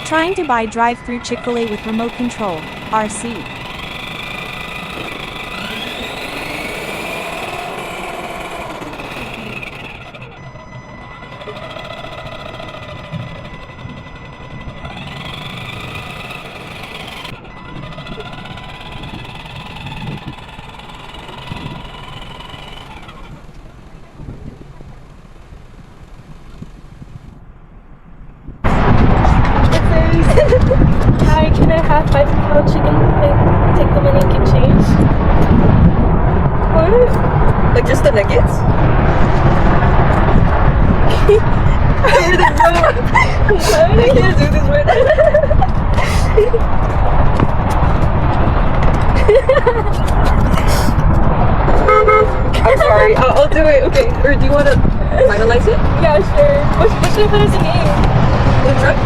Trying to buy drive-thru Chick-fil-A with remote control, RC. Hi, can I have 5 pound chicken? Like, take the money and get change? What? Like just the nuggets? I didn't know. I can't do this right now. I'm sorry. I'll do it. Okay. Or do you want to finalize it? Yeah, sure. What should I put as a name? The truck?